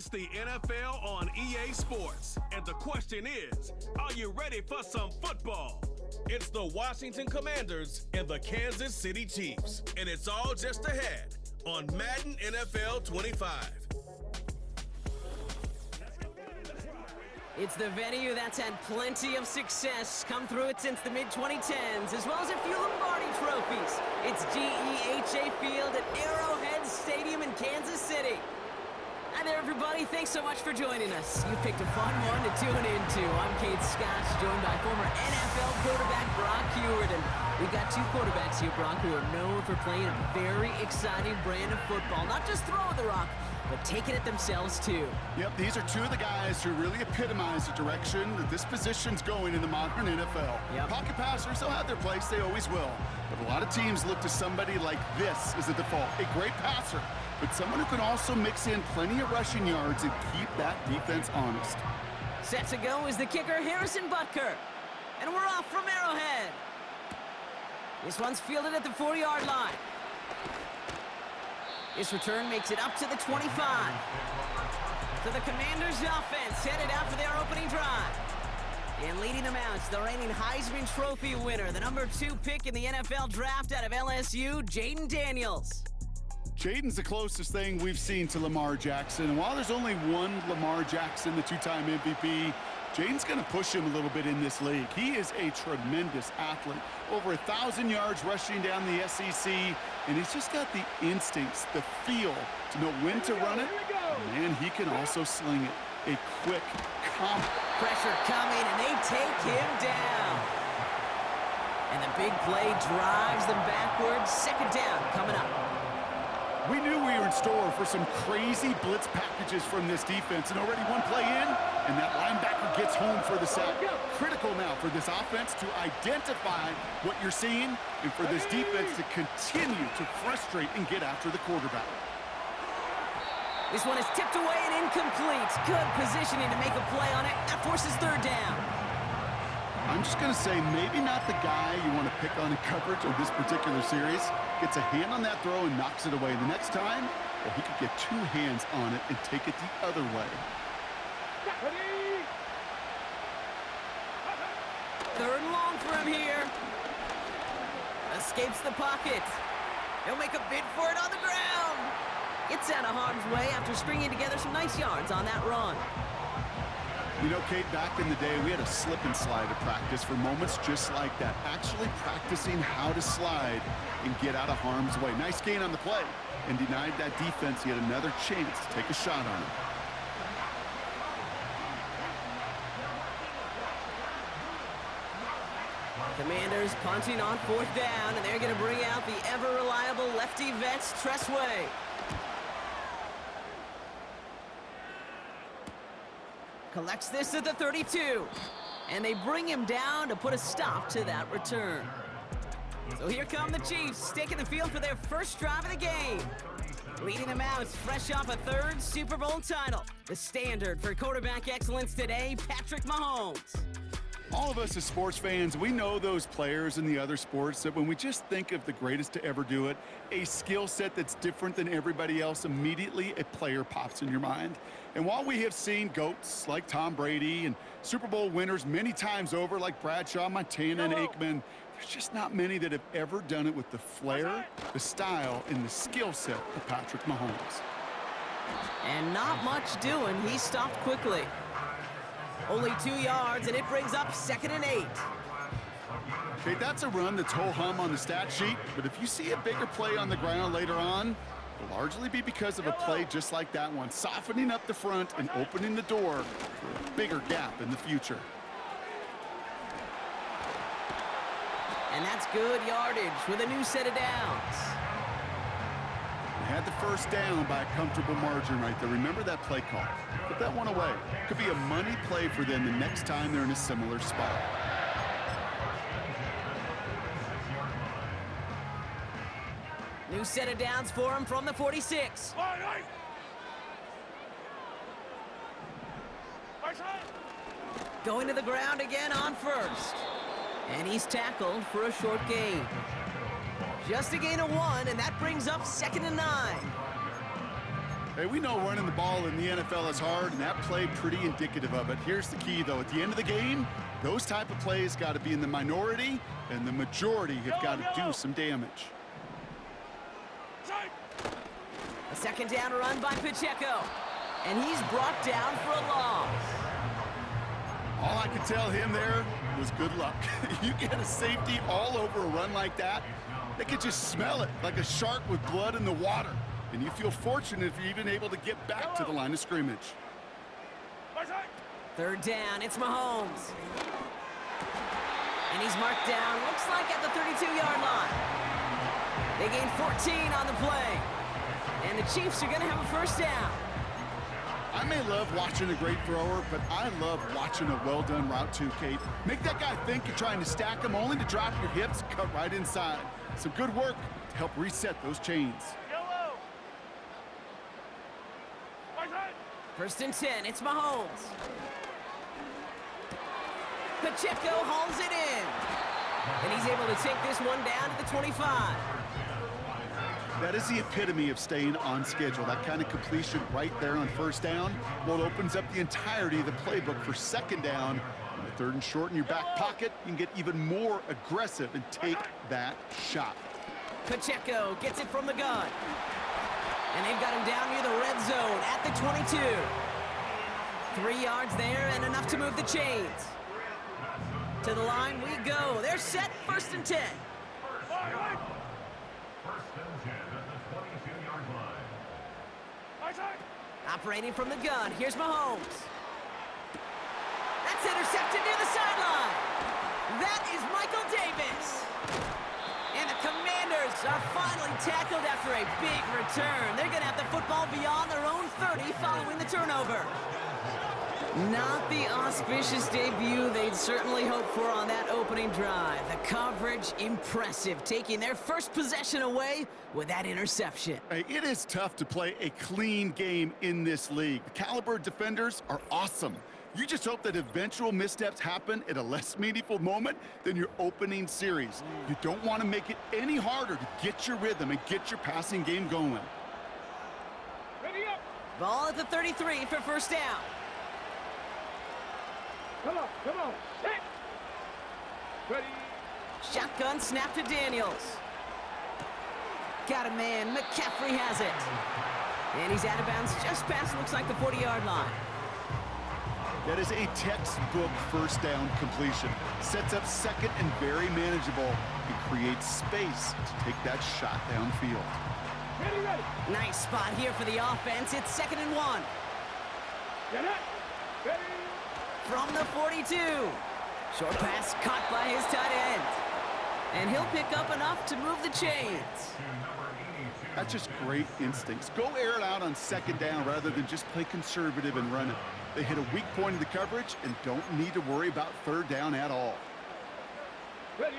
It's the NFL on EA Sports. And the question is, are you ready for some football? It's the Washington Commanders and the Kansas City Chiefs. And it's all just ahead on Madden NFL 25. It's the venue that's had plenty of success come through it since the mid-2010s, as well as a few Lombardi trophies. It's GEHA Field at Arrowhead Stadium in Kansas City. Hi there, everybody. Thanks so much for joining us. You picked a fun one to tune into. I'm Kate Scott, joined by former NFL quarterback Brock Huard. And we've got two quarterbacks here, Brock, who are known for playing a very exciting brand of football. Not just throwing the rock, but taking it themselves, too. Yep, these are two of the guys who really epitomize the direction that this position's going in the modern NFL. Yep. Pocket passers, they'll have their place. They always will. But a lot of teams look to somebody like this as a default. A great passer, but someone who can also mix in plenty of rushing yards and keep that defense honest. Set to go is the kicker, Harrison Butker. And we're off from Arrowhead. This one's fielded at the 4-yard line. This return makes it up to the 25. So the Commanders' offense headed out for their opening drive. And leading them out is the reigning Heisman Trophy winner, the number 2 pick in the NFL draft out of LSU, Jayden Daniels. Jayden's the closest thing we've seen to Lamar Jackson. And while there's only one Lamar Jackson, the 2-time MVP, Jayden's going to push him a little bit in this league. He is a tremendous athlete. Over 1,000 yards rushing down the SEC, and he's just got the instincts, the feel to know when to run it. And he can also sling it. A quick, calm. Pressure coming, and they take him down. And the big play drives them backwards. Second down coming up. We knew we were in store for some crazy blitz packages from this defense, and already one play in, and that linebacker gets home for the sack. Critical now for this offense to identify what you're seeing, and for this defense to continue to frustrate and get after the quarterback. This one is tipped away and incomplete. Good positioning to make a play on it. That forces third down. I'm just going to say maybe not the guy you want to pick on in coverage of this particular series. Gets a hand on that throw and knocks it away. The next time, well, he could get 2 hands on it and take it the other way. Third and long for him here. Escapes the pocket. He'll make a bid for it on the ground. Gets out of harm's way after stringing together some nice yards on that run. You know, Kate, back in the day, we had a slip and slide at practice for moments just like that. Actually practicing how to slide and get out of harm's way. Nice gain on the play, and denied that defense yet another chance to take a shot on him. Commanders punting on 4th down, and they're going to bring out the ever-reliable lefty vets, Tressway. Collects this at the 32. And they bring him down to put a stop to that return. So here come the Chiefs, taking the field for their first drive of the game. Leading them out, fresh off a 3rd Super Bowl title. The standard for quarterback excellence today, Patrick Mahomes. All of us as sports fans, we know those players in the other sports that when we just think of the greatest to ever do it, a skill set that's different than everybody else, immediately a player pops in your mind. And while we have seen GOATs like Tom Brady and Super Bowl winners many times over like Bradshaw, Montana, and Aikman, there's just not many that have ever done it with the flair, the style, and the skill set of Patrick Mahomes. And not much doing. He stopped quickly. Only 2 yards, and it brings up 2nd and 8. Okay, that's a run that's ho-hum on the stat sheet, but if you see a bigger play on the ground later on, it'll largely be because of a play just like that one, softening up the front and opening the door for a bigger gap in the future. And that's good yardage with a new set of downs. They had the first down by a comfortable margin right there. Remember that play call. Put that one away. Could be a money play for them the next time they're in a similar spot. New set of downs for him from the 46. Going to the ground again on 1st. And he's tackled for a short gain. Just a gain of 1, and that brings up 2nd and 9. Hey, we know running the ball in the NFL is hard, and that play pretty indicative of it. Here's the key, though. At the end of the game, those type of plays got to be in the minority, and the majority have got to do some damage. A second down run by Pacheco. And he's brought down for a loss. All I could tell him there was good luck. You get a safety all over a run like that, they could just smell it like a shark with blood in the water. And you feel fortunate if you're even able to get back to the line of scrimmage. Third down, it's Mahomes. And he's marked down, looks like at the 32-yard line. They gain 14 on the play. And the Chiefs are going to have a first down. I may love watching a great thrower, but I love watching a well-done route too, Kate. Make that guy think you're trying to stack him, only to drop your hips, cut right inside. Some good work to help reset those chains. First and 10, it's Mahomes. Pacheco hauls it in. And he's able to take this one down to the 25. That is the epitome of staying on schedule. That kind of completion right there on first down, well, it opens up the entirety of the playbook for second down. On the third and short in your back pocket, you can get even more aggressive and take that shot. Pacheco gets it from the gun. And they've got him down near the red zone at the 22. 3 yards there and enough to move the chains. To the line we go. They're set, first and 10. Operating from the gun, here's Mahomes. That's intercepted near the sideline. That is Michael Davis. And the Commanders are finally tackled after a big return. They're going to have the football beyond their own 30 following the turnover. Not the auspicious debut they'd certainly hoped for on that opening drive. The coverage, impressive, taking their first possession away with that interception. Hey, it is tough to play a clean game in this league. The caliber defenders are awesome. You just hope that eventual missteps happen at a less meaningful moment than your opening series. You don't want to make it any harder to get your rhythm and get your passing game going. Ready up. Ball at the 33 for first down. Come on, set. Ready. Shotgun snap to Daniels. Got a man, McCaffrey has it. And he's out of bounds just past, looks like the 40-yard line. That is a textbook first down completion. Sets up second and very manageable and creates space to take that shot downfield. Ready. Nice spot here for the offense. It's 2nd and 1. Get it. Ready. From the 42. Short pass caught by his tight end. And he'll pick up enough to move the chains. That's just great instincts. Go air it out on second down rather than just play conservative and run it. They hit a weak point in the coverage and don't need to worry about third down at all. Ready.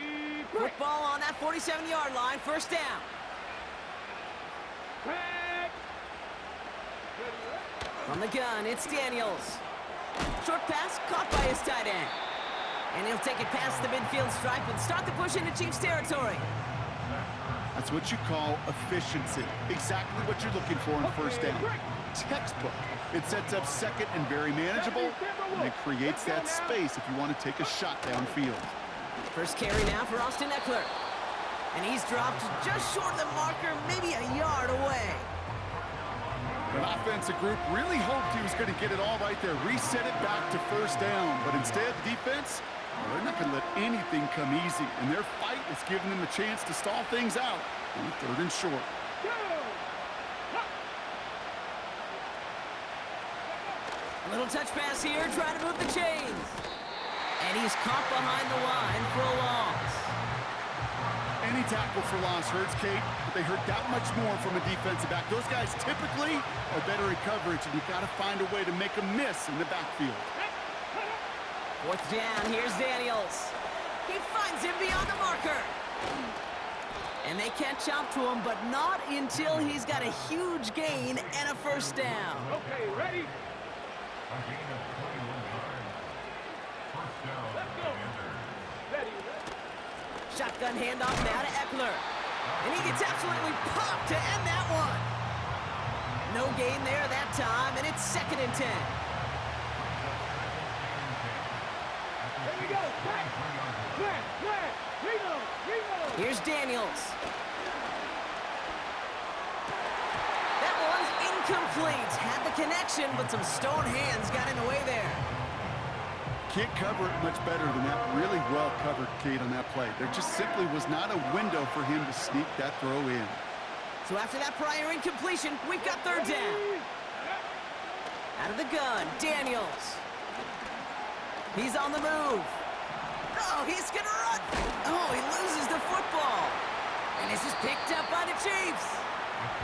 Football on that 47-yard line, first down. Back. From the gun, it's Daniels. Short pass caught by his tight end. And he'll take it past the midfield stripe and start the push into Chiefs territory. That's what you call efficiency. Exactly what you're looking for in first down. Textbook. It sets up second and very manageable, and it creates that space if you want to take a shot downfield. First carry now for Austin Eckler. And he's dropped just short of the marker, maybe a yard away. The offensive group really hoped he was going to get it all right there, reset it back to first down. But instead, defense, they're not going to let anything come easy. And their fight is giving them a chance to stall things out on 3rd and short. A little touch pass here, trying to move the chains. And he's caught behind the line for a loss. Any tackle for loss hurts, Kate, but they hurt that much more from a defensive back. Those guys typically are better in coverage, and you've got to find a way to make a miss in the backfield. 4th down, here's Daniels. He finds him beyond the marker. And they catch up to him, but not until he's got a huge gain and a first down. Okay, ready. Let's go. Ready. Shotgun handoff now to Eckler. And he gets absolutely popped to end that one. No gain there that time, and it's 2nd and 10. Here we go. Back. Flat. Reload. Here's Daniels. That one's incomplete. Had the connection, but some stone hands got in the way there. Can't cover it much better than that. Really well covered, Kate, on that play. There just simply was not a window for him to sneak that throw in. So after that prior incompletion, we've got 3rd down. Out of the gun, Daniels. He's on the move. Oh, he's gonna run. Oh, he loses the football. And this is picked up by the Chiefs.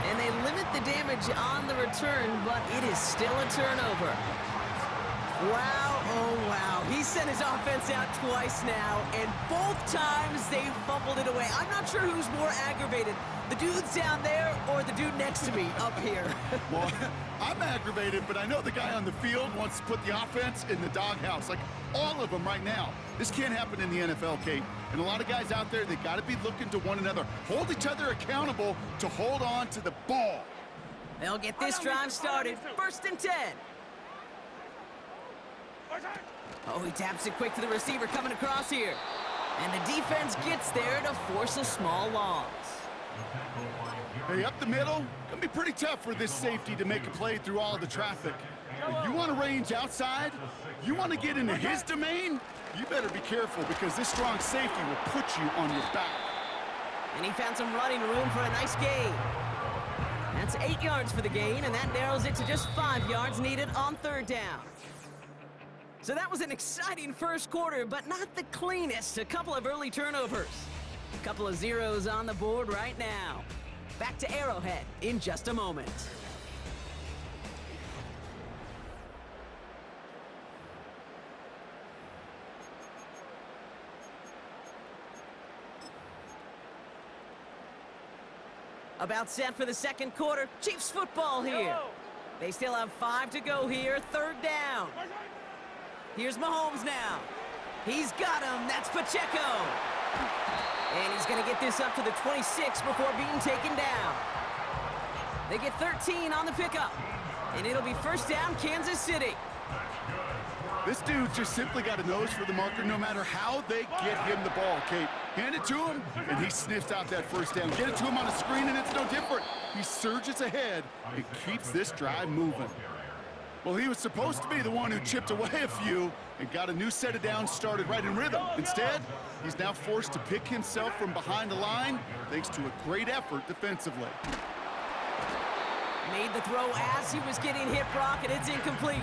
And they limit the damage on the return, but it is still a turnover. Wow, oh wow. He sent his offense out twice now, and both times they fumbled it away. I'm not sure who's more aggravated, the dudes down there or the dude next to me up here. Well, I'm aggravated, but I know the guy on the field wants to put the offense in the doghouse, like all of them right now. This can't happen in the NFL, Kate. And a lot of guys out there, they got to be looking to one another. Hold each other accountable to hold on to the ball. They'll get this drive started. 1st and 10. Oh, he taps it quick to the receiver coming across here. And the defense gets there to force a small loss. Hey, up the middle, gonna be pretty tough for this safety to make a play through all the traffic. You want to range outside? You want to get into his domain? You better be careful because this strong safety will put you on your back. And he found some running room for a nice gain. That's 8 yards for the gain, and that narrows it to just 5 yards needed on 3rd down. So that was an exciting first quarter, but not the cleanest. A couple of early turnovers. A couple of zeros on the board right now. Back to Arrowhead in just a moment. About set for the 2nd quarter. Chiefs football here. They still have 5 to go here. 3rd down. Here's Mahomes now. He's got him. That's Pacheco. And he's going to get this up to the 26 before being taken down. They get 13 on the pickup. And it'll be 1st down, Kansas City. This dude just simply got a nose for the marker no matter how they get him the ball, Kate. Hand it to him, and he sniffs out that 1st down. Get it to him on a screen, and it's no different. He surges ahead and keeps this drive moving. Well, he was supposed to be the one who chipped away a few and got a new set of downs started right in rhythm. Instead, he's now forced to pick himself from behind the line thanks to a great effort defensively. Made the throw as he was getting hit, Brock, and it's incomplete.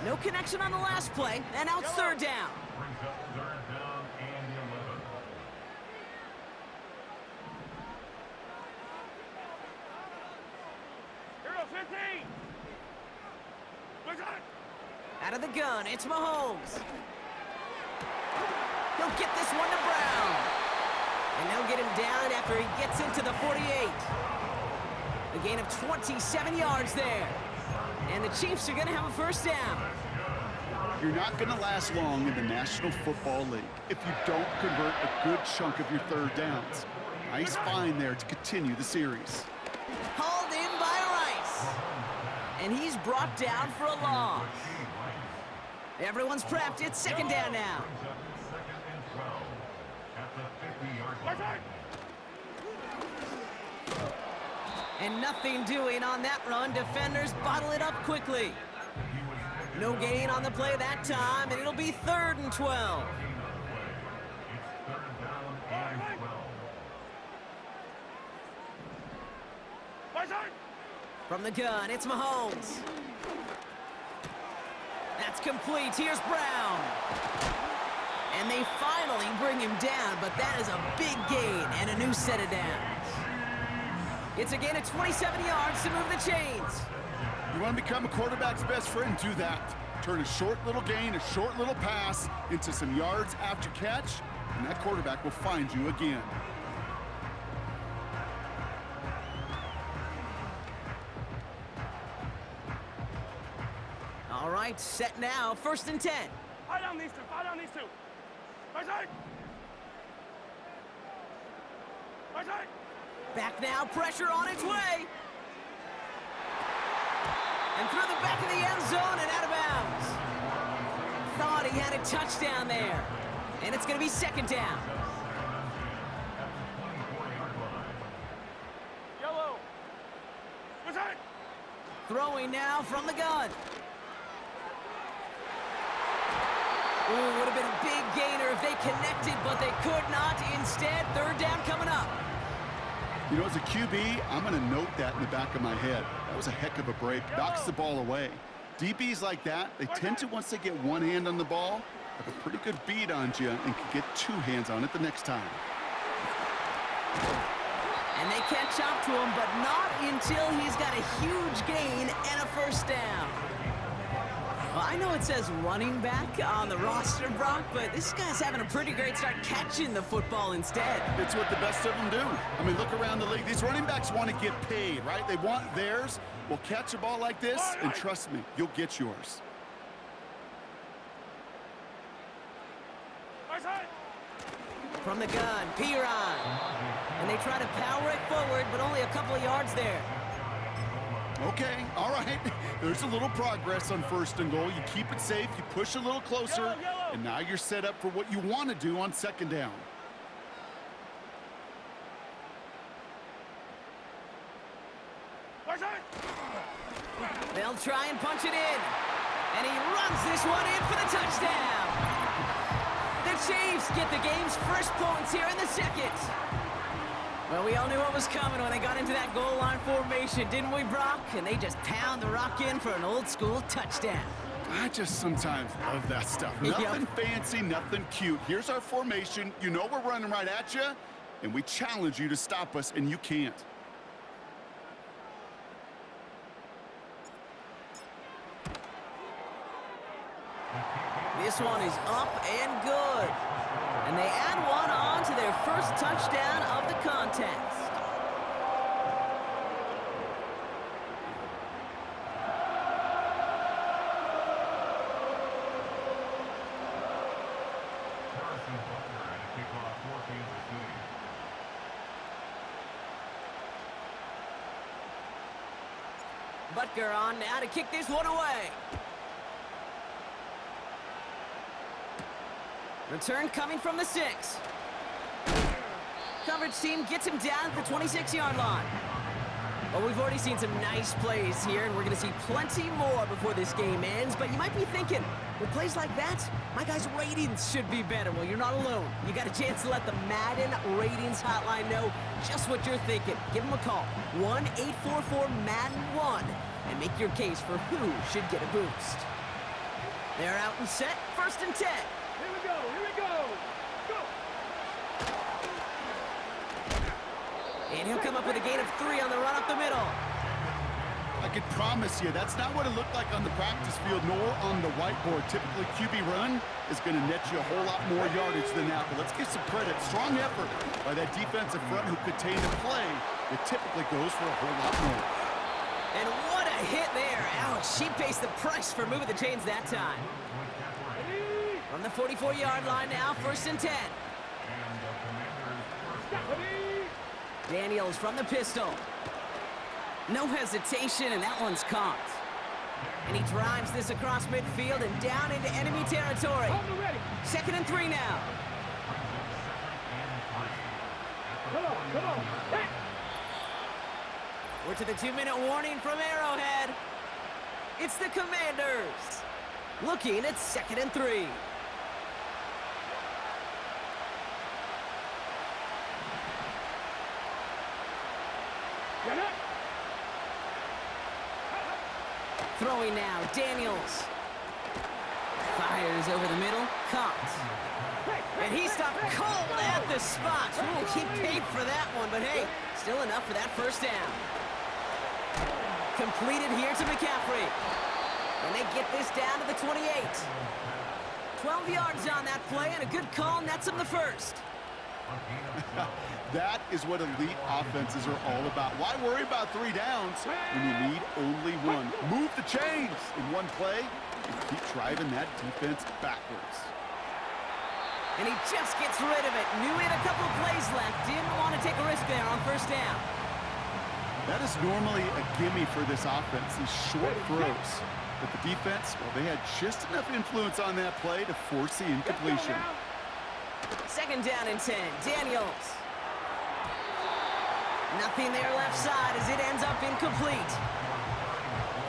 No connection on the last play, and now it's 3rd down. Out of the gun, it's Mahomes. He'll get this one to Brown. And they'll get him down after he gets into the 48. A gain of 27 yards there. And the Chiefs are going to have a 1st down. You're not going to last long in the National Football League if you don't convert a good chunk of your 3rd downs. Nice find there to continue the series. Hauled in by Rice. And he's brought down for a loss. Everyone's prepped. It's 2nd down now. And nothing doing on that run. Defenders bottle it up quickly. No gain on the play that time, and it'll be 3rd and 12. From the gun, it's Mahomes. That's complete. Here's Brown. And they finally bring him down, but that is a big gain and a new set of downs. It's a gain of 27 yards to move the chains. You want to become a quarterback's best friend? Do that. Turn a short little gain, a short little pass into some yards after catch, and that quarterback will find you again. All right, set now. 1st and 10. Fire down these two. Fire down these two. Right side. Right side. Back now, pressure on its way. And through the back of the end zone and out of bounds. Thought he had a touchdown there. And it's going to be second down. Yellow. Return. Throwing now from the gun. Ooh, would have been a big gainer if they connected, but they could not. Instead, third down coming up. You know, as a QB, I'm going to note that in the back of my head. That was a heck of a break. Knocks the ball away. DBs like that, they tend to, once they get one hand on the ball, have a pretty good beat on you and can get two hands on it the next time. And they catch up to him, but not until he's got a huge gain and a first down. Well, I know it says running back on the roster, Brock, but this guy's having a pretty great start catching the football instead. It's what the best of them do. I mean, look around the league. These running backs want to get paid, right? They want theirs. Well, catch a ball like this, and trust me, you'll get yours. From the gun, Piron. And they try to power it forward, but only a couple of yards there. Okay, all right. There's a little progress on first and goal. You keep it safe, you push a little closer, and now you're set up for what you want to do on second down. They'll try and punch it in. And he runs this one in for the touchdown. The Chiefs get the game's first points here in the second. Well, we all knew what was coming when they got into that goal line formation, didn't we, Brock? And they just pound the rock in for an old-school touchdown. I just sometimes love that stuff. Nothing fancy, nothing cute. Here's our formation. You know we're running right at you, and we challenge you to stop us, and you can't. This one is up and good. And they add one on to their first touchdown of the contest. Butker on now to kick this one away. Return coming from the 6. Coverage team gets him down at the 26-yard line. Well, we've already seen some nice plays here, and we're going to see plenty more before this game ends. But you might be thinking, with plays like that, my guys' ratings should be better. Well, you're not alone. You got a chance to let the Madden ratings hotline know just what you're thinking. Give them a call, 1-844-MADDEN-1, and make your case for who should get a boost. They're out and set, 1st and 10. Here we go, here we go. Go. And he'll come up with a gain of 3 on the run up the middle. I can promise you, that's not what it looked like on the practice field, nor on the whiteboard. Typically, QB run is going to net you a whole lot more yardage than that. But let's give some credit. Strong effort by that defensive front who contained the play. It typically goes for a whole lot more. And what a hit there. Ouch, she pays the price for moving the chains that time. From the 44-yard line now, 1st and 10. Daniels from the pistol. No hesitation, and that one's caught. And he drives this across midfield and down into enemy territory. 2nd and 3 now. Come on. Hey. We're to the 2-minute warning from Arrowhead. It's the Commanders. Looking at 2nd and 3. Throwing now, Daniels. Fires over the middle, caught. And he stopped cold at the spot. Ooh, he paid for that one, but hey, still enough for that first down. Completed here to McCaffrey. And they get this down to the 28. 12 yards on that play, and a good call nets him the first. That is what elite offenses are all about. Why worry about 3 downs when you need only 1? Move the chains in one play and keep driving that defense backwards. And he just gets rid of it. Knew he had a couple of plays left. Didn't want to take a risk there on 1st down. That is normally a gimme for this offense, these short throws. But the defense, well, they had just enough influence on that play to force the incompletion. Second down and 10. Daniels. Nothing there left side as it ends up incomplete.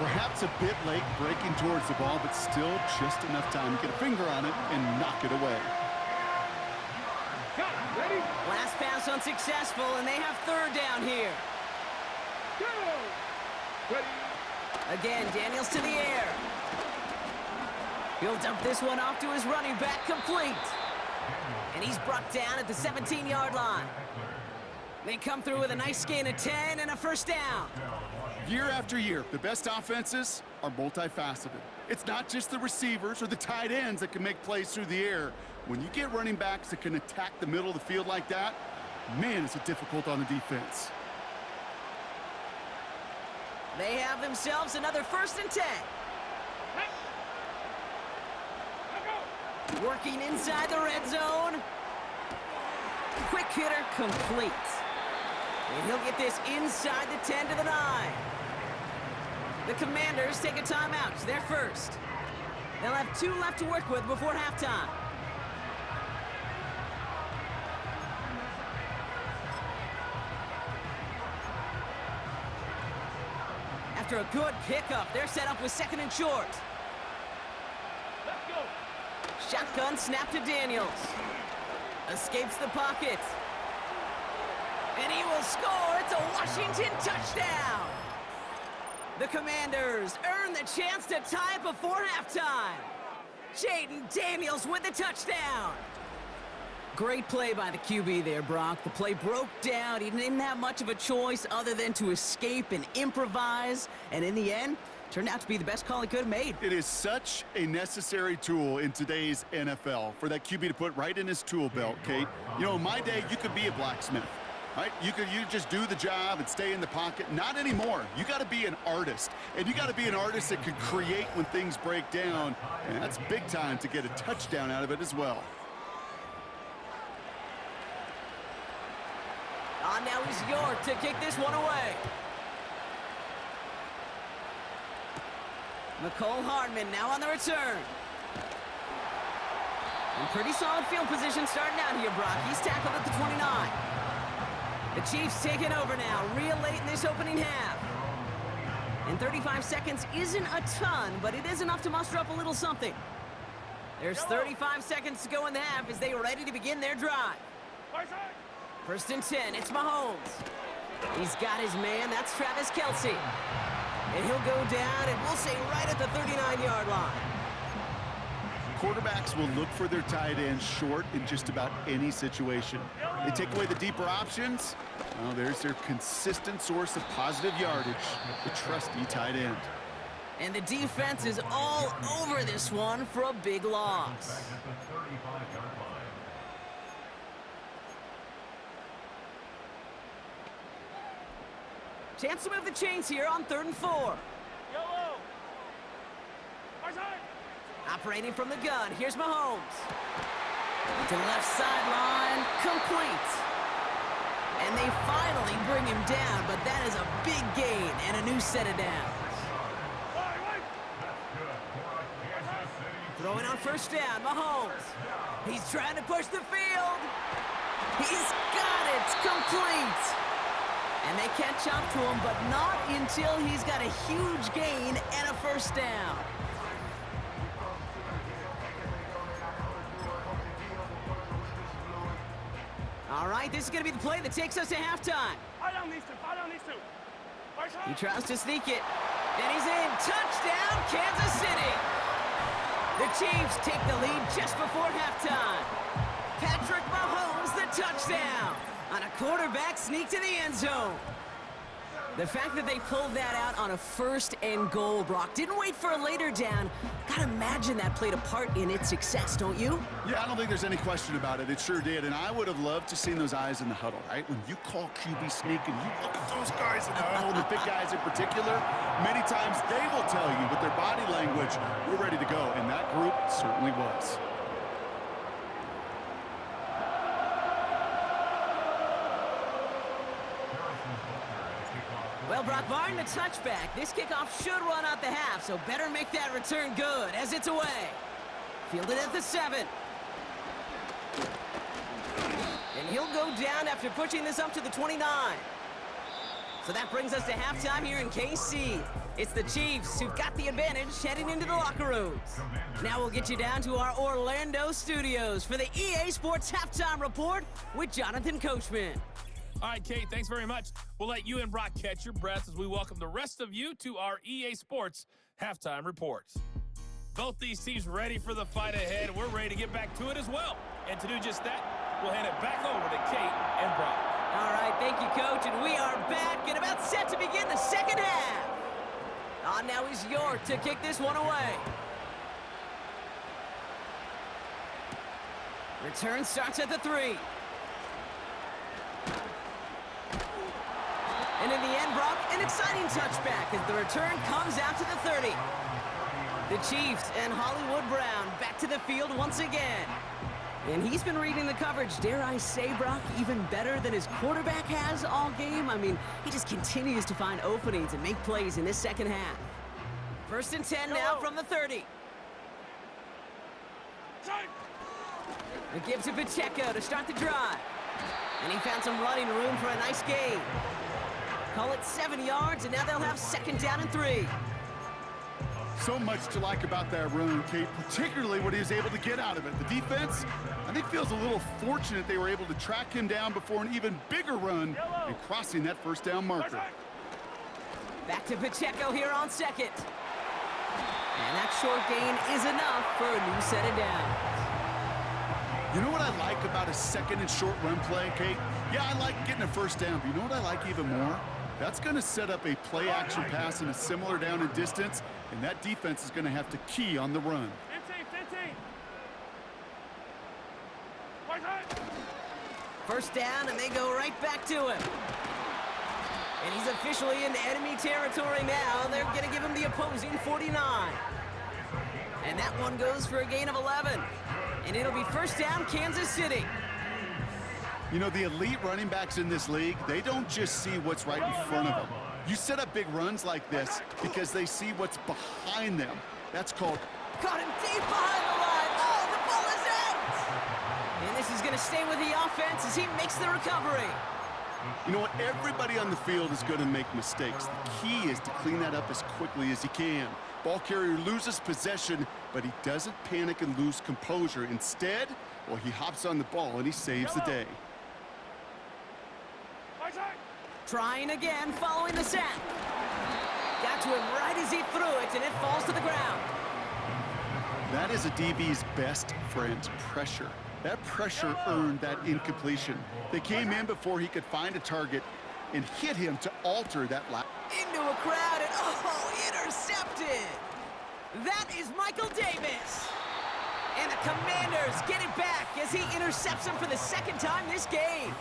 Perhaps a bit late breaking towards the ball, but still just enough time to get a finger on it and knock it away. Ready? Last pass unsuccessful, and they have third down here. Go! Ready? Again, Daniels to the air. He'll dump this one off to his running back, complete. And he's brought down at the 17-yard line. They come through with a nice gain of 10 and a first down. Year after year, the best offenses are multifaceted. It's not just the receivers or the tight ends that can make plays through the air. When you get running backs that can attack the middle of the field like that, man, is it difficult on the defense. They have themselves another first and 10. Working inside the red zone. Quick hitter complete. And he'll get this inside the 10 to the 9. The Commanders take a timeout. They're first. They'll have 2 left to work with before halftime. After a good pickup, they're set up with second and short. Let's go! Shotgun snap to Daniels. Escapes the pocket. And he will score. It's a Washington touchdown. The Commanders earn the chance to tie before halftime. Jaden Daniels with the touchdown. Great play by the QB there, Brock. The play broke down. He didn't have much of a choice other than to escape and improvise. And in the end, turned out to be the best call he could have made. It is such a necessary tool in today's NFL for that QB to put right in his tool belt, Kate. You know, in my day, you could be a blacksmith, right? You just do the job and stay in the pocket. Not anymore. You got to be an artist, and you got to be an artist that can create when things break down, and that's big time to get a touchdown out of it as well. Now is York to kick this one away. McCole Hardman now on the return. In pretty solid field position starting out here, Brock. He's tackled at the 29. The Chiefs taking over now, real late in this opening half. And 35 seconds isn't a ton, but it is enough to muster up a little something. There's 35 seconds to go in the half as they are ready to begin their drive. First and 10, it's Mahomes. He's got his man, that's Travis Kelce. And he'll go down, and we'll say right at the 39-yard line. Quarterbacks will look for their tight end short in just about any situation. They take away the deeper options. Well, there's their consistent source of positive yardage, the trusty tight end. And the defense is all over this one for a big loss. Chance to move the chains here on 3rd and 4. Yellow! Operating from the gun, here's Mahomes. To the left sideline, complete. And they finally bring him down, but that is a big gain and a new set of downs. Throwing on first down, Mahomes. He's trying to push the field. He's got it, complete. And they catch up to him, but not until he's got a huge gain and a first down. All right, this is going to be the play that takes us to halftime. Fight on these two. He tries to sneak it, and he's in. Touchdown, Kansas City. The Chiefs take the lead just before halftime. Patrick Mahomes, the touchdown on a quarterback sneak to the end zone. The fact that they pulled that out on a 1st and goal, Brock, didn't wait for a later down. Gotta imagine that played a part in its success, don't you? Yeah, I don't think there's any question about it. It sure did, and I would have loved to seen those eyes in the huddle, right? When you call QB sneak and you look at those guys in the huddle, the big guys in particular, many times they will tell you with their body language, we're ready to go, and that group certainly was. Well, Brock, barring the touchback, this kickoff should run out the half, so better make that return good as it's away. Fielded at the 7. And he'll go down after pushing this up to the 29. So that brings us to halftime here in KC. It's the Chiefs who've got the advantage heading into the locker rooms. Now we'll get you down to our Orlando studios for the EA Sports Halftime Report with Jonathan Coachman. All right, Kate, thanks very much. We'll let you and Brock catch your breath as we welcome the rest of you to our EA Sports Halftime Report. Both these teams ready for the fight ahead, and we're ready to get back to it as well. And to do just that, we'll hand it back over to Kate and Brock. All right, thank you, Coach, and we are back and about set to begin the second half. On now is York to kick this one away. Return starts at the 3. And in the end, Brock, an exciting touchback as the return comes out to the 30. The Chiefs and Hollywood Brown back to the field once again. And he's been reading the coverage, dare I say, Brock, even better than his quarterback has all game. I mean, he just continues to find openings and make plays in this second half. 1st and 10 now from the 30. A give to Pacheco to start the drive. And he found some running room for a nice gain. Call it 7 yards, and now they'll have 2nd down and 3. So much to like about that run, Kate, particularly what he was able to get out of it. The defense, I think, feels a little fortunate they were able to track him down before an even bigger run and crossing that 1st down marker. Back to Pacheco here on 2nd. And that short gain is enough for a new set of downs. You know what I like about a 2nd and short run play, Kate? Yeah, I like getting a 1st down, but you know what I like even more? That's going to set up a play-action pass in a similar down and distance, and that defense is going to have to key on the run. 1st down, and they go right back to him. And he's officially in enemy territory now. They're going to give him the opposing 49. And that one goes for a gain of 11. And it'll be 1st down, Kansas City. You know, the elite running backs in this league, they don't just see what's right in front of them. You set up big runs like this because they see what's behind them. That's called... Caught him deep behind the line. Oh, the ball is out! And this is going to stay with the offense as he makes the recovery. You know what? Everybody on the field is going to make mistakes. The key is to clean that up as quickly as you can. Ball carrier loses possession, but he doesn't panic and lose composure. Instead, well, he hops on the ball and he saves the day. Trying again, following the sack. Got to him right as he threw it, and it falls to the ground. That is a DB's best friend, pressure. That pressure earned that incompletion. They came in before he could find a target and hit him to alter that lap. Into a crowd, and oh, intercepted. That is Michael Davis. And the Commanders get it back as he intercepts him for the 2nd time this game.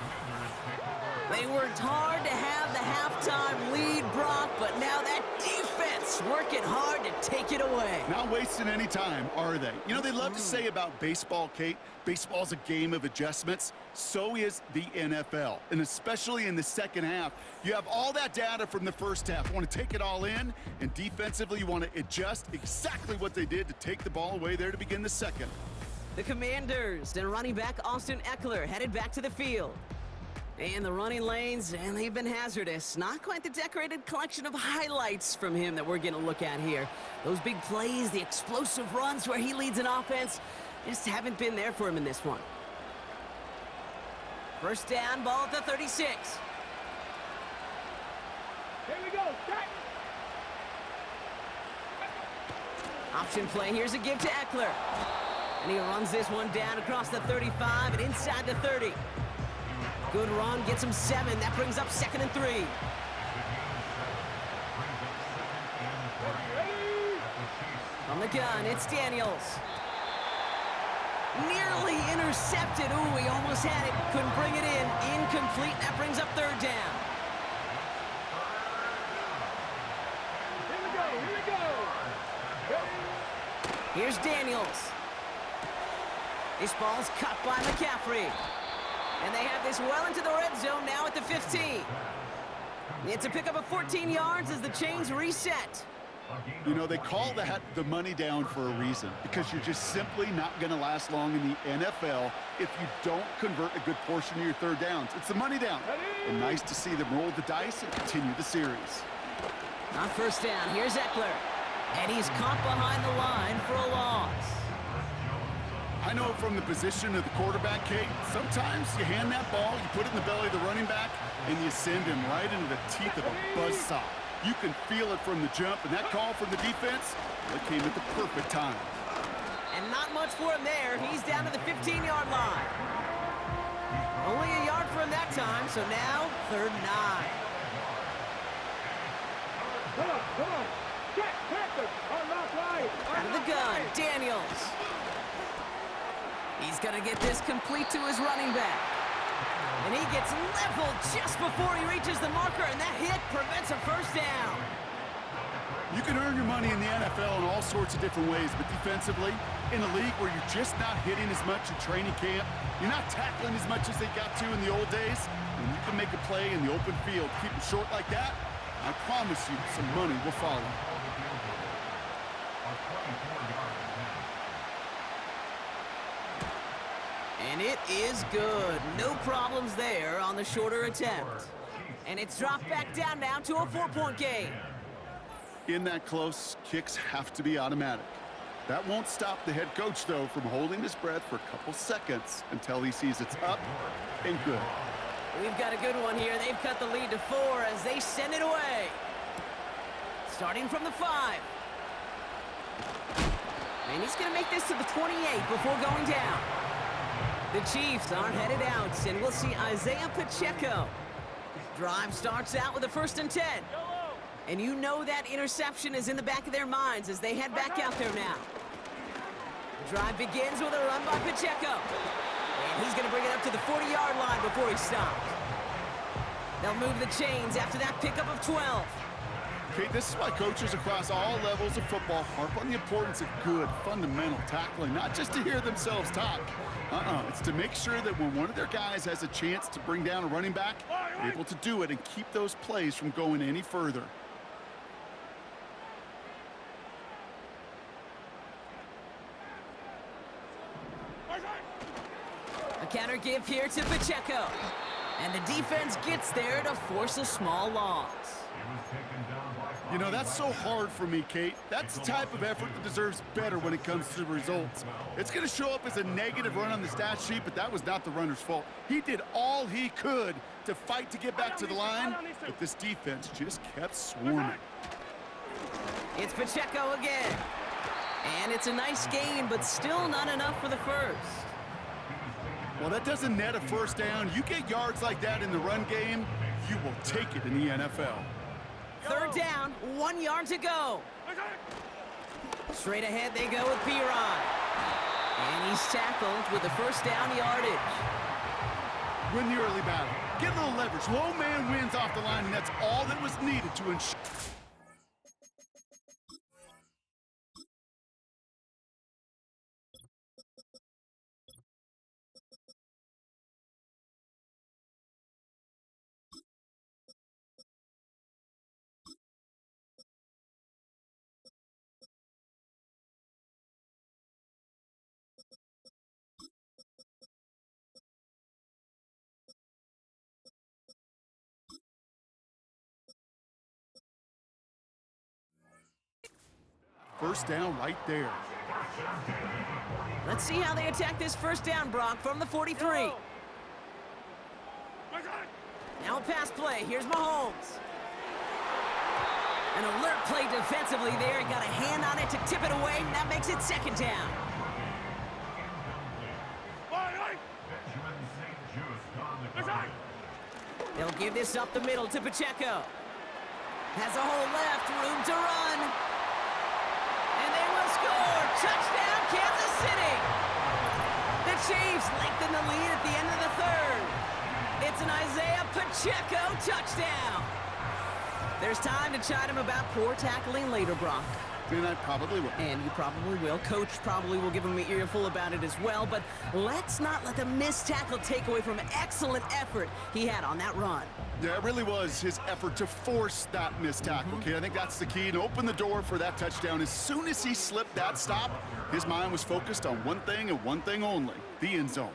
They worked hard to have the halftime lead, Brock, but now that defense working hard to take it away. Not wasting any time, are they? You know, they love to say about baseball, Kate, baseball's a game of adjustments. So is the NFL, and especially in the second half. You have all that data from the first half. You want to take it all in, and defensively you want to adjust exactly what they did to take the ball away there to begin the second. The Commanders and running back Austin Eckler headed back to the field. And the running lanes, and they've been hazardous. Not quite the decorated collection of highlights from him that we're going to look at here. Those big plays, the explosive runs where he leads an offense, just haven't been there for him in this one. 1st down, ball at the 36. Here we go. Start. Option play, here's a give to Eckler. And he runs this one down across the 35 and inside the 30. Good run, gets him 7. That brings up 2nd and 3. From the gun, it's Daniels. Nearly intercepted. Ooh, he almost had it. Couldn't bring it in. Incomplete. That brings up 3rd down. Here we go. Here's Daniels. This ball's cut by McCaffrey. And they have this well into the red zone now at the 15. It's a pickup of 14 yards as the chains reset. You know, they call that the money down for a reason, because you're just simply not going to last long in the NFL if you don't convert a good portion of your third downs. It's the money down. And nice to see them roll the dice and continue the series. On first down, here's Eckler. And he's caught behind the line for a loss. I know from the position of the quarterback, Kate, sometimes you hand that ball, you put it in the belly of the running back, and you send him right into the teeth of a buzzsaw. You can feel it from the jump, and that call from the defense, it came at the perfect time. And not much for him there. He's down to the 15-yard line. Only a yard for him that time, so now 3rd and 9. Come on. Get Packers on that line. Out of the gun, Daniels. He's going to get this complete to his running back. And he gets leveled just before he reaches the marker, and that hit prevents a first down. You can earn your money in the NFL in all sorts of different ways, but defensively, in a league where you're just not hitting as much in training camp, you're not tackling as much as they got to in the old days, and you can make a play in the open field, keep it short like that, I promise you some money will follow. And it is good. No problems there on the shorter attempt. And it's dropped back down now to a 4-point game. In that close, kicks have to be automatic. That won't stop the head coach, though, from holding his breath for a couple seconds until he sees it's up and good. We've got a good one here. They've cut the lead to 4 as they send it away. Starting from the 5. And he's going to make this to the 28 before going down. The Chiefs aren't headed out, and we'll see Isaiah Pacheco. Drive starts out with a 1st and 10. And you know that interception is in the back of their minds as they head back out there now. The drive begins with a run by Pacheco. And he's going to bring it up to the 40-yard line before he stops. They'll move the chains after that pickup of 12. Okay, this is why coaches across all levels of football harp on the importance of good, fundamental tackling, not just to hear themselves talk. It's to make sure that when one of their guys has a chance to bring down a running back, they're able to do it and keep those plays from going any further. A counter give here to Pacheco. And the defense gets there to force a small loss. You know, that's so hard for me, Kate. That's the type of effort that deserves better when it comes to the results. It's going to show up as a negative run on the stat sheet, but that was not the runner's fault. He did all he could to fight to get back to the line, but this defense just kept swarming. It's Pacheco again. And it's a nice gain, but still not enough for the first. Well, that doesn't net a first down. You get yards like that in the run game, you will take it in the NFL. 3rd down, 1 yard to go. Straight ahead they go with P-Rod. And he's tackled with the 1st down yardage. Win the early battle. Get a little leverage. Low man wins off the line, and that's all that was needed to ensure. First down right there. Let's see how they attack this 1st down, Brock, from the 43. Now a pass play. Here's Mahomes. An alert play defensively there. He got a hand on it to tip it away, and that makes it 2nd down. They'll give this up the middle to Pacheco. Has a hole left, room to run. And they will score. Touchdown, Kansas City. The Chiefs lengthen the lead at the end of the 3rd. It's an Isaiah Pacheco touchdown. There's time to chide him about poor tackling later, Brock. And I probably will. And you probably will. Coach probably will give him an earful about it as well, but let's not let the missed tackle take away from excellent effort he had on that run. Yeah, it really was his effort to force that missed tackle, kid. I think that's the key, and open the door for that touchdown. As soon as he slipped that stop, his mind was focused on one thing and one thing only, the end zone.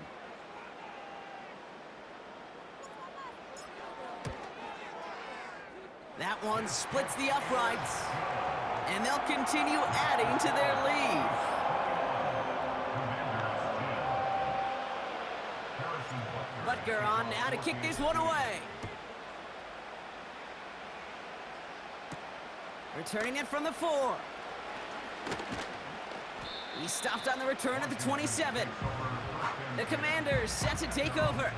That one splits the uprights, and they'll continue adding to their lead. Butker on now to kick this one away. Returning it from the 4. He stopped on the return at the 27. The Commanders set to take over.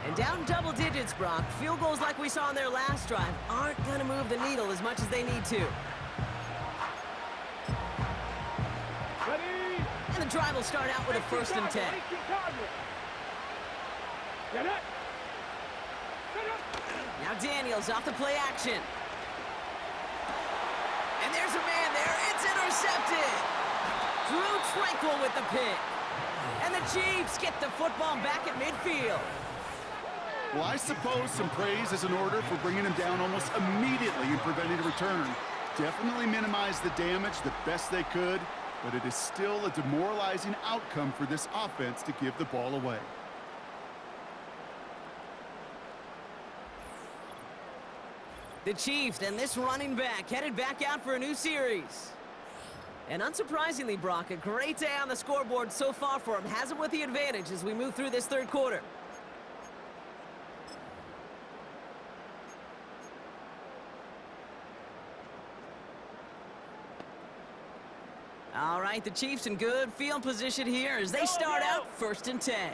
And down double digits, Brock. Field goals like we saw on their last drive aren't going to move the needle as much as they need to. Ready? And the drive will start out with a 1st and 10. Now Daniels off the play action. And there's a man there. It's intercepted. Drew Tranquil with the pick. And the Chiefs get the football back at midfield. Well, I suppose some praise is in order for bringing him down almost immediately and preventing a return. Definitely minimized the damage the best they could, but it is still a demoralizing outcome for this offense to give the ball away. The Chiefs and this running back headed back out for a new series. And unsurprisingly, Brock, a great day on the scoreboard so far for him. Has him with the advantage as we move through this 3rd quarter. All right, the Chiefs in good field position here as they start out 1st and 10.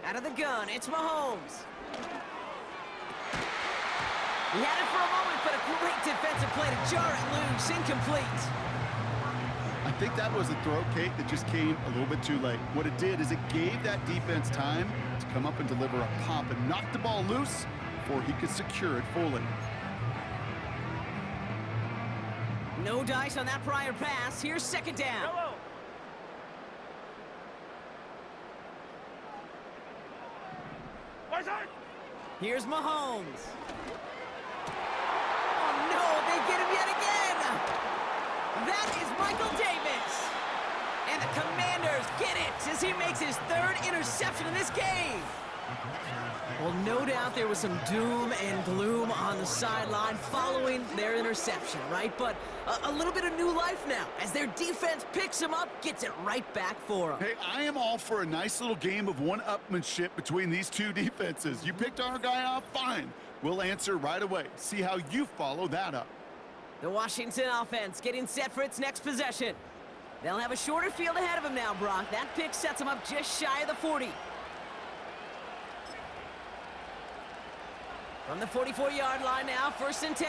Out of the gun, it's Mahomes. He had it for a moment, but a great defensive play to jar it loose, incomplete. I think that was a throw, Kate, that just came a little bit too late. What it did is it gave that defense time to come up and deliver a pop and knock the ball loose before he could secure it fully. No dice on that prior pass. Here's 2nd down. Hello. Here's Mahomes. Oh, no, they get him yet again. That is Michael Davis. And the Commanders get it as he makes his 3rd interception in this game. Well, no doubt there was some doom and gloom on the sideline following their interception, right? But a little bit of new life now as their defense picks him up, gets it right back for them. Hey, I am all for a nice little game of one-upmanship between these two defenses. You picked our guy off, fine. We'll answer right away. See how you follow that up. The Washington offense getting set for its next possession. They'll have a shorter field ahead of them now, Brock. That pick sets them up just shy of the 40. From the 44-yard line now, 1st and 10.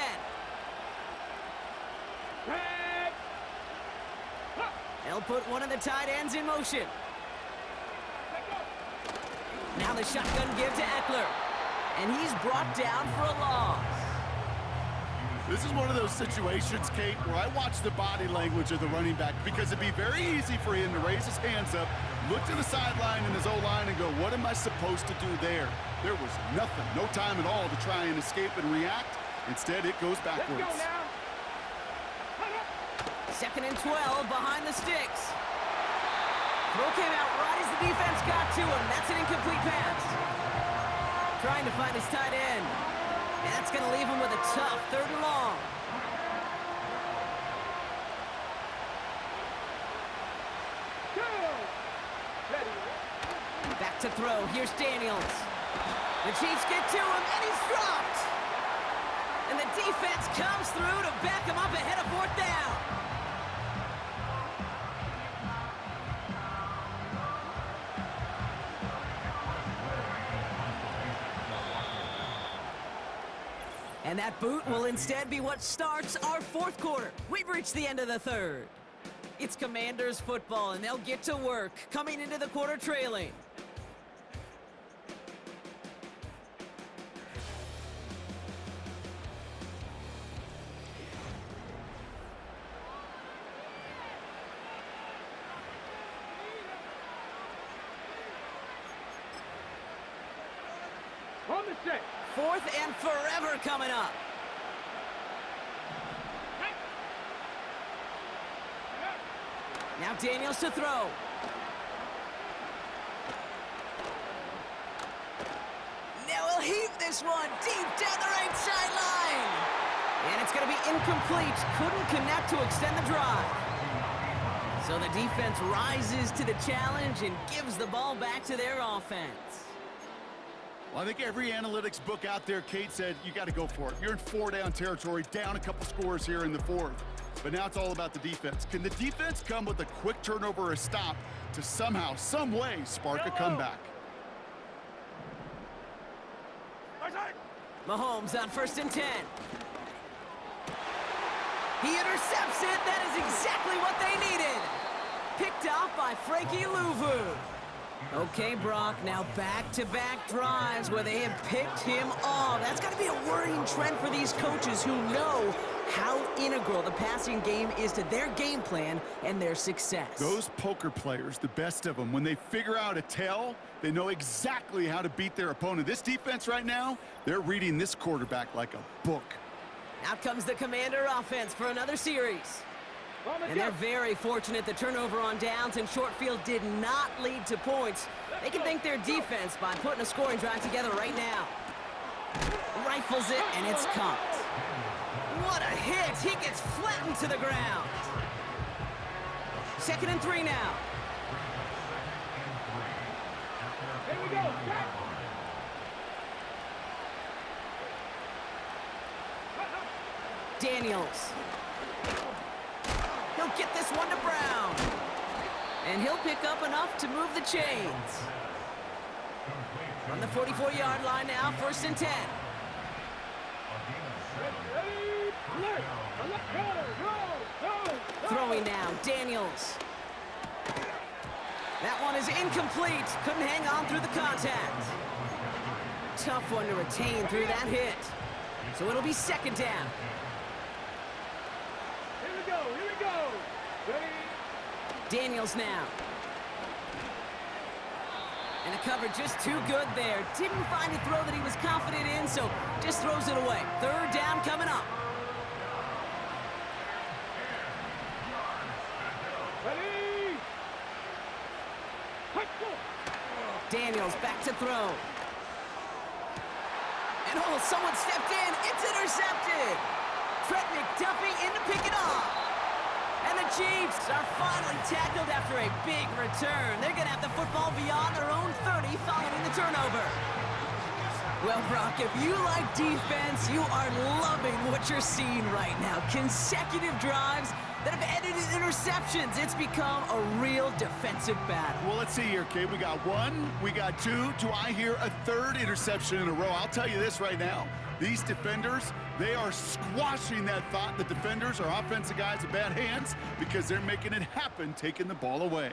They'll put one of the tight ends in motion. Now the shotgun give to Eckler. And he's brought down for a loss. This is one of those situations, Kate, where I watch the body language of the running back because it'd be very easy for him to raise his hands up, look to the sideline in his O-line and go, what am I supposed to do there? There was nothing, no time at all to try and escape and react. Instead, it goes backwards. Let's go now. 2nd and 12 behind the sticks. Throw came out right as the defense got to him. That's an incomplete pass. Trying to find his tight end. And that's going to leave him with a tough 3rd and long. Back to throw. Here's Daniels. The Chiefs get to him, and he's dropped. And the defense comes through to back him up ahead of 4th down. And that boot will instead be what starts our 4th quarter. We've reached the end of the 3rd. It's Commanders football, and they'll get to work, coming into the quarter trailing. 4th and forever coming up. Now Daniels to throw. Now he'll heave this one deep down the right sideline. And it's going to be incomplete. Couldn't connect to extend the drive. So the defense rises to the challenge and gives the ball back to their offense. Well, I think every analytics book out there, Kate, said you got to go for it. You're in 4-down territory, down a couple scores here in the 4th. But now it's all about the defense. Can the defense come with a quick turnover or a stop to somehow, some way, spark a comeback? Mahomes on 1st and 10. He intercepts it. That is exactly what they needed. Picked off by Frankie Louvu. Okay, Brock, now back-to-back drives where they have picked him off. That's got to be a worrying trend for these coaches who know how integral the passing game is to their game plan and their success. Those poker players, the best of them, when they figure out a tell, they know exactly how to beat their opponent. This defense right now, they're reading this quarterback like a book. Out comes the Commander offense for another series. And they're very fortunate the turnover on downs and short field did not lead to points. They can thank their defense by putting a scoring drive together right now. Rifles it, and it's caught. What a hit! He gets flattened to the ground. 2nd and 3 now. Here we go. Daniels. He'll get this one to Brown. And he'll pick up enough to move the chains. From the 44-yard line now, 1st and 10. Throwing now, Daniels. That one is incomplete. Couldn't hang on through the contact. Tough one to retain through that hit. So it'll be 2nd down. Here we go. Ready? Daniels now. And the cover just too good there. Didn't find a throw that he was confident in, so just throws it away. 3rd down coming up. Ready? Daniels back to throw. And oh, someone stepped in. It's intercepted. Trent McDuffie in to pick it off. And the Chiefs are finally tackled after a big return. They're going to have the football beyond their own 30 following the turnover. Well, Brock, if you like defense, you are loving what you're seeing right now. Consecutive drives that have ended in interceptions. It's become a real defensive battle. Well, let's see here, Kate. We got 1, we got 2. Do I hear a 3rd interception in a row? I'll tell you this right now. These defenders, they are squashing that thought that defenders are offensive guys in bad hands because they're making it happen, taking the ball away.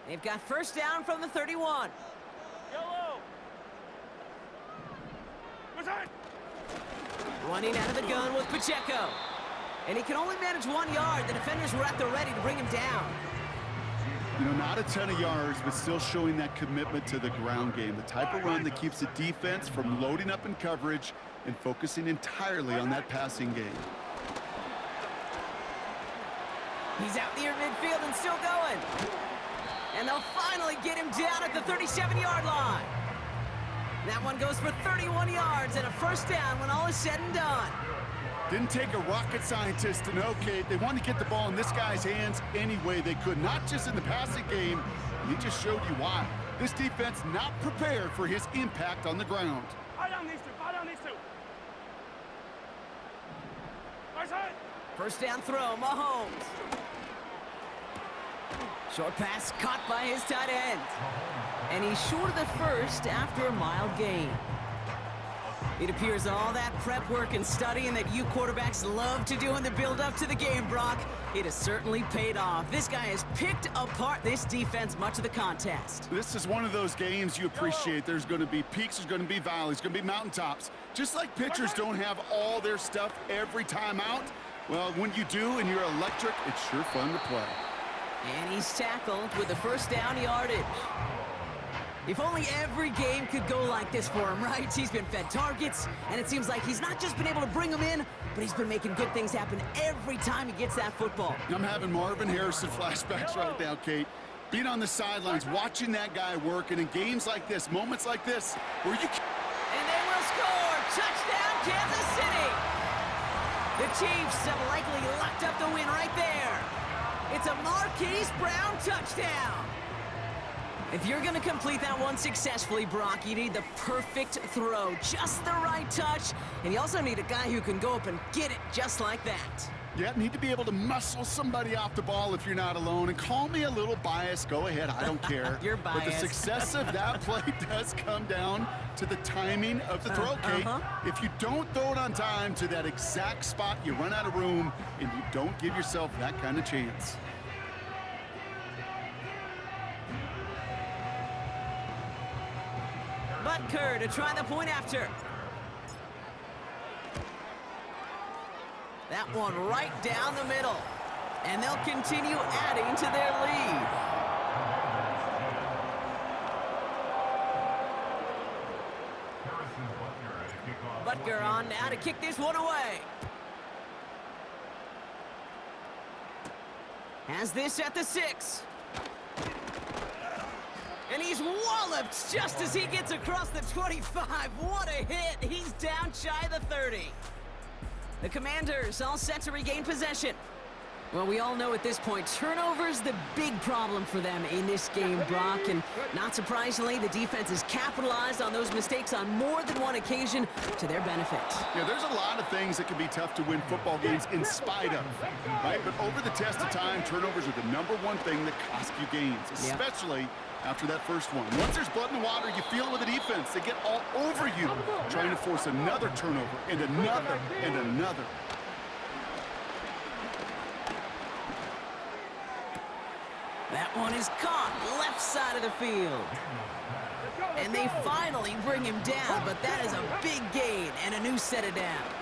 They've got 1st down from the 31. Yellow. Running out of the gun with Pacheco. And he can only manage 1 yard. The defenders were at the ready to bring him down. You know, not a ton of yards, but still showing that commitment to the ground game. The type of run that keeps the defense from loading up in coverage and focusing entirely on that passing game. He's out near midfield and still going. And they'll finally get him down at the 37-yard line. That one goes for 31 yards and a 1st down when all is said and done. Didn't take a rocket scientist to know, Kate. They wanted to get the ball in this guy's hands any way they could, not just in the passing game. And he just showed you why. This defense not prepared for his impact on the ground. Fire down these two. Right side. 1st down throw, Mahomes. Short pass caught by his tight end. And he's short of the 1st after a mild gain. It appears all that prep work and studying that you quarterbacks love to do in the build-up to the game, Brock, it has certainly paid off. This guy has picked apart this defense much of the contest. This is one of those games you appreciate. There's going to be peaks, there's going to be valleys, there's going to be mountaintops. Just like pitchers don't have all their stuff every time out, well, when you do and you're electric, it's sure fun to play. And he's tackled with the first down yardage. If only every game could go like this for him, right? He's been fed targets, and it seems like he's not just been able to bring them in, but he's been making good things happen every time he gets that football. I'm having Marvin Harrison flashbacks right now, Kate. Being on the sidelines, watching that guy work, and in games like this, moments like this, where you... And they will score! Touchdown, Kansas City! The Chiefs have likely locked up the win right there. It's a Marquise Brown touchdown. If you're going to complete that one successfully, Brock, you need the perfect throw, just the right touch, and you also need a guy who can go up and get it just like that. Yeah, need to be able to muscle somebody off the ball if you're not alone. And call me a little biased. Go ahead. I don't care. You're biased. But the success of that play does come down to the timing of the throw, Kate. If you don't throw it on time to that exact spot, you run out of room, and you don't give yourself that kind of chance. Butker to try the point after. That one right down the middle. And they'll continue adding to their lead. Butker on now to kick this one away. Has this at the 6. And he's walloped just as he gets across the 25. What a hit. He's down shy of the 30. The Commanders all set to regain possession. Well, we all know at this point, turnover's the big problem for them in this game, Brock. And not surprisingly, the defense has capitalized on those mistakes on more than one occasion to their benefit. Yeah, there's a lot of things that can be tough to win football games in spite of, right? But over the test of time, turnovers are the #1 thing that cost you games, especially after that first one. Once there's blood in the water, you feel it with the defense. They get all over you, trying to force another turnover and another and another. That one is caught left side of the field. And they finally bring him down, but that is a big gain and a new set of downs.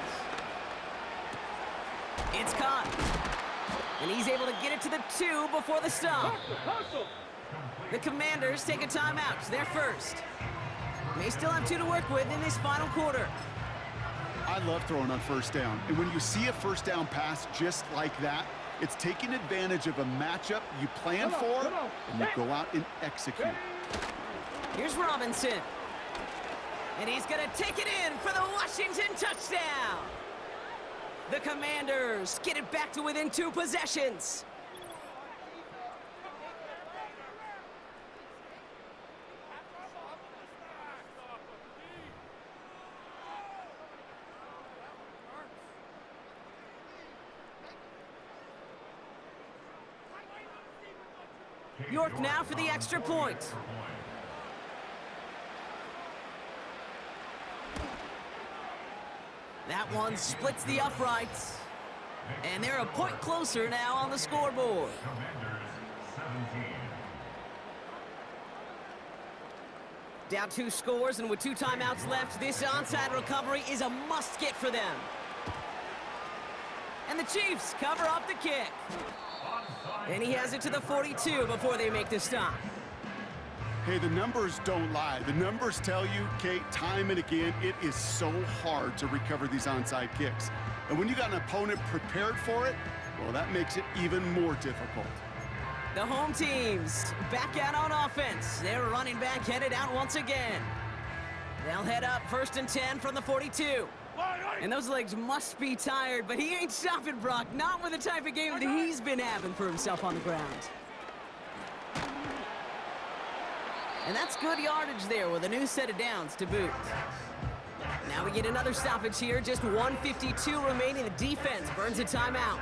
It's caught. And he's able to get it to the 2 before the stop. The Commanders take a timeout. They're first. They still have 2 to work with in this final quarter. I love throwing on first down. And when you see a first down pass just like that, it's taking advantage of a matchup you plan for, and you go out and execute. Here's Robinson. And he's going to take it in for the Washington touchdown. The Commanders get it back to within 2 possessions. York now for the extra point. That one splits the uprights. And they're a point closer now on the scoreboard. Down 2 scores, and with 2 timeouts left, this onside recovery is a must-get for them. And the Chiefs cover up the kick. And he has it to the 42 before they make the stop. Hey, the numbers don't lie. The numbers tell you, Kate, time and again, it is so hard to recover these onside kicks. And when you got an opponent prepared for it, well, that makes it even more difficult. The home teams back out on offense. Their running back headed out once again. They'll head up 1st and 10 from the 42. And those legs must be tired, but he ain't stopping, Brock. Not with the type of game that he's been having for himself on the ground. And that's good yardage there with a new set of downs to boot. Now we get another stoppage here. Just 1:52 remaining. The defense burns a timeout.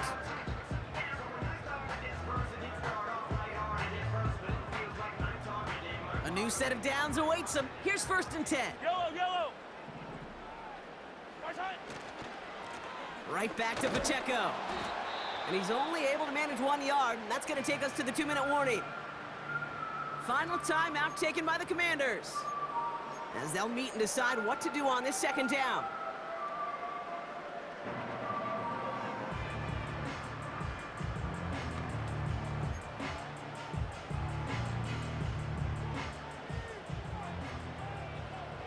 A new set of downs awaits him. Here's 1st and 10. Yellow, yellow. Right back to Pacheco. And he's only able to manage 1 yard, and that's going to take us to the 2-minute warning. Final timeout taken by the Commanders, as they'll meet and decide what to do on this second down.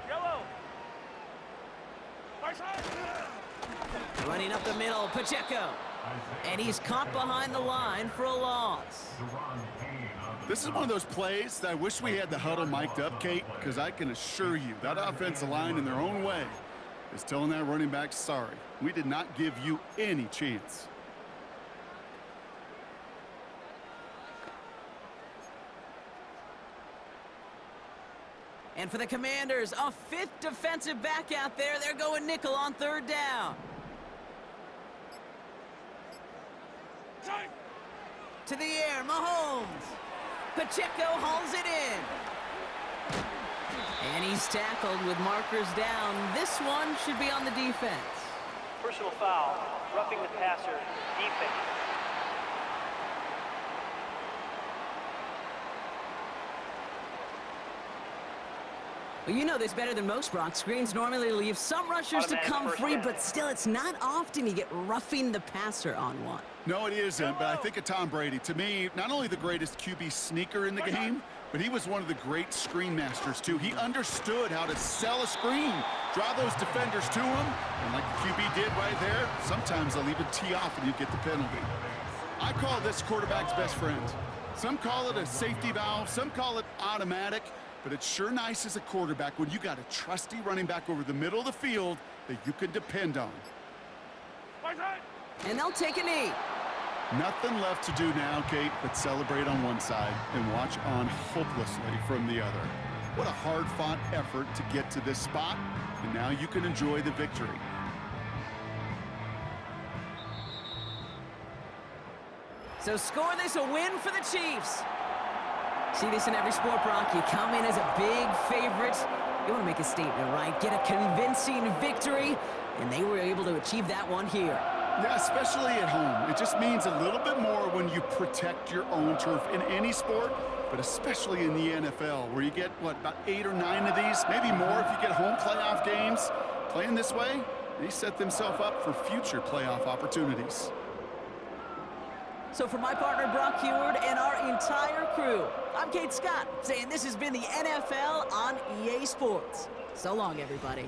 Yellow. Right side. Running up the middle, Pacheco. And he's caught behind the line for a loss. This is one of those plays that I wish we had the huddle mic'd up, Kate, because I can assure you that offensive line in their own way is telling that running back, sorry, we did not give you any chance. And for the Commanders, a fifth defensive back out there. They're going nickel on third down. Side. To the air, Mahomes. Pacheco hauls it in. And he's tackled with markers down. This one should be on the defense. Personal foul, roughing the passer, defense. Well, you know this better than most, Brock. Screens normally leave some rushers to come free, but still, it's not often you get roughing the passer on one. No, it isn't, but I think of Tom Brady. To me, not only the greatest QB sneaker in the game, but he was one of the great screen masters, too. He understood how to sell a screen, draw those defenders to him, and like the QB did right there, sometimes they'll even tee off and you get the penalty. I call this quarterback's best friend. Some call it a safety valve, some call it automatic, but it's sure nice as a quarterback when you got a trusty running back over the middle of the field that you can depend on. Right side. And they'll take a knee. Nothing left to do now, Kate, but celebrate on one side and watch on hopelessly from the other. What a hard-fought effort to get to this spot, and now you can enjoy the victory. So score this a win for the Chiefs. See this in every sport, Brock. You come in as a big favorite. You want to make a statement, right? Get a convincing victory, and they were able to achieve that one here. Yeah, especially at home. It just means a little bit more when you protect your own turf in any sport, but especially in the NFL, where you get, what, about 8 or 9 of these, maybe more if you get home playoff games. Playing this way, they set themselves up for future playoff opportunities. So for my partner, Brock Heward, and our entire crew, I'm Kate Scott, saying this has been the NFL on EA Sports. So long, everybody.